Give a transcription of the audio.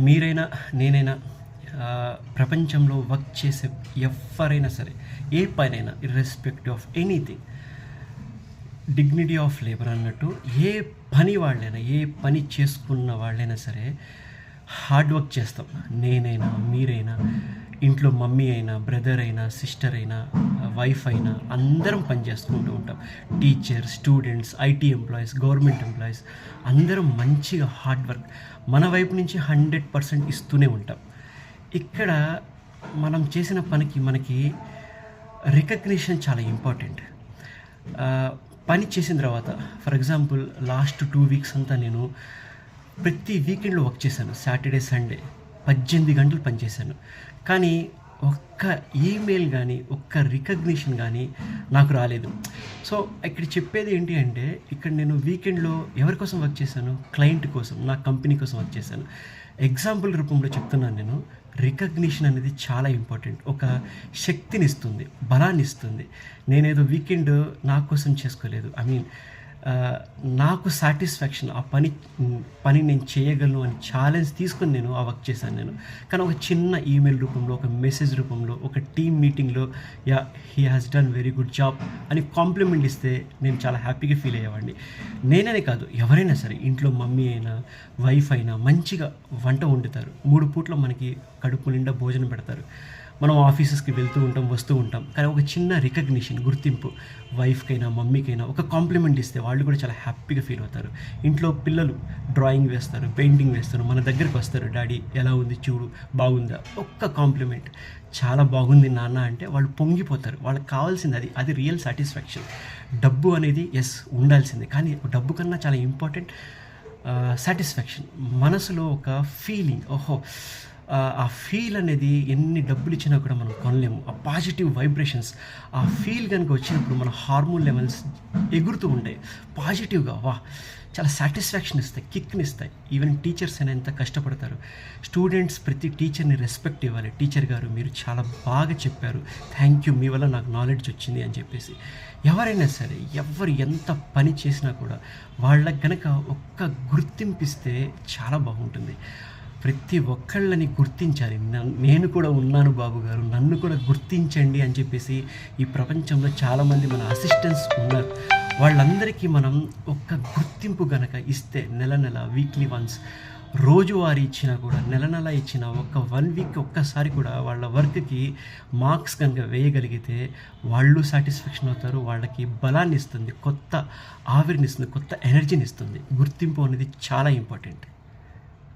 మీరైనా నేనైనా ప్రపంచంలో వర్క్ చేసే ఎవరైనా సరే, ఏ పనైనా irrespective of anything, dignity of labour అన్నట్టు ఏ పని వాళ్ళైనా, ఏ పని చేసుకున్న వాళ్ళైనా సరే హార్డ్ వర్క్ చేస్తాం. నేనైనా మీరైనా, ఇంట్లో మమ్మీ అయినా, బ్రదర్ అయినా, సిస్టర్ అయినా, వైఫ్ అయినా అందరం పని చేసుకుంటూ ఉంటాం. Teacher, students, IT employees, government employees అందరం మంచిగా హార్డ్ వర్క్ మన వైపు నుంచి 100% ఇస్తూనే ఉంటాం. ఇక్కడ మనం చేసిన పనికి మనకి రికగ్నిషన్ చాలా ఇంపార్టెంట్. పని చేసిన తర్వాత ఫర్ ఎగ్జాంపుల్ లాస్ట్ 2 వీక్స్ అంతా నేను ప్రతి వీకెండ్లో వర్క్ చేశాను. సాటర్డే, సండే 18 గంటలు పనిచేశాను. కానీ ఒక్క ఈమెయిల్ కానీ, ఒక్క రికగ్నిషన్ కానీ నాకు రాలేదు. సో ఇక్కడ చెప్పేది ఏంటి అంటే, ఇక్కడ నేను వీకెండ్లో ఎవరి కోసం వర్క్ చేశాను? క్లయింట్ కోసం, నా కంపెనీ కోసం వర్క్ చేశాను. ఎగ్జాంపుల్ రూపంలో చెప్తున్నాను నేను. రికగ్నిషన్ అనేది చాలా ఇంపార్టెంట్. ఒక శక్తిని ఇస్తుంది, బలాన్ని ఇస్తుంది. నేనేదో వీకెండ్ నా కోసం చేసుకోలేదు. నాకు సాటిస్ఫాక్షన్, ఆ పని నేను చేయగలను అని ఛాలెంజ్ తీసుకొని నేను ఆ వర్క్ చేశాను నేను. కానీ ఒక చిన్న ఈమెయిల్ రూపంలో, ఒక మెసేజ్ రూపంలో, ఒక టీమ్ మీటింగ్లో he has done very good job అని కాంప్లిమెంట్ ఇస్తే నేను చాలా హ్యాపీగా ఫీల్ అయ్యేవాడిని. నేననే కాదు, ఎవరైనా సరే, ఇంట్లో మమ్మీ అయినా, వైఫ్ అయినా మంచిగా వంట వండుతారు. 3 పూట్ల మనకి కడుపు నిండా భోజనం పెడతారు. మనం ఆఫీసెస్కి వెళ్తూ ఉంటాం, వస్తూ ఉంటాం. కానీ ఒక చిన్న రికగ్నిషన్, గుర్తింపు, వైఫ్కైనా మమ్మీకైనా ఒక కాంప్లిమెంట్ ఇస్తే వాళ్ళు కూడా చాలా హ్యాపీగా ఫీల్ అవుతారు. ఇంట్లో పిల్లలు డ్రాయింగ్ వేస్తారు, పెయింటింగ్ వేస్తారు, మన దగ్గరికి వస్తారు. డాడీ ఎలా ఉంది చూడు, బాగుందా? ఒక్క కాంప్లిమెంట్, చాలా బాగుంది నాన్న అంటే వాళ్ళు పొంగిపోతారు. వాళ్ళకి కావాల్సింది అది రియల్ సాటిస్ఫాక్షన్. డబ్బు అనేది ఉండాల్సిందే, కానీ డబ్బు కన్నా చాలా ఇంపార్టెంట్ సాటిస్ఫాక్షన్. మనసులో ఒక ఫీలింగ్, ఆ ఫీల్ అనేది ఎన్ని డబ్బులు ఇచ్చినా కూడా మనం కొనలేము. ఆ పాజిటివ్ వైబ్రేషన్స్, ఆ ఫీల్ కనుక వచ్చినప్పుడు మన హార్మోన్ లెవెల్స్ ఎగురుతూ ఉంటాయి పాజిటివ్గా. చాలా సాటిస్ఫాక్షన్ ఇస్తాయి, కిక్ని ఇస్తాయి. ఈవెన్ టీచర్స్ అయినా ఎంత కష్టపడతారు. స్టూడెంట్స్ ప్రతి టీచర్ని రెస్పెక్ట్ ఇవ్వాలి. టీచర్ గారు మీరు చాలా బాగా చెప్పారు, థ్యాంక్ యూ, మీ వల్ల నాకు నాలెడ్జ్ వచ్చింది అని చెప్పేసి. ఎవరైనా సరే, ఎవరు ఎంత పని చేసినా కూడా వాళ్ళకి గనక ఒక్క గుర్తింపిస్తే చాలా బాగుంటుంది. ప్రతి ఒక్కళ్ళని గుర్తించాలి. నేను కూడా ఉన్నాను బాబు గారు, నన్ను కూడా గుర్తించండి అని చెప్పేసి ఈ ప్రపంచంలో చాలామంది మన అసిస్టెంట్స్ ఉన్నారు. వాళ్ళందరికీ మనం ఒక్క గుర్తింపు గనక ఇస్తే, నెల వీక్లీ వన్స్, రోజువారీ ఇచ్చినా కూడా, నెల ఇచ్చినా, ఒక 1 వీక్ ఒక్కసారి కూడా వాళ్ళ వర్క్కి మార్క్స్ కనుక వేయగలిగితే వాళ్ళు సాటిస్ఫాక్షన్ అవుతారు. వాళ్ళకి బలాన్ని ఇస్తుంది, కొత్త ఆవిరిని ఇస్తుంది, కొత్త ఎనర్జీని ఇస్తుంది. గుర్తింపు అనేది చాలా ఇంపార్టెంట్.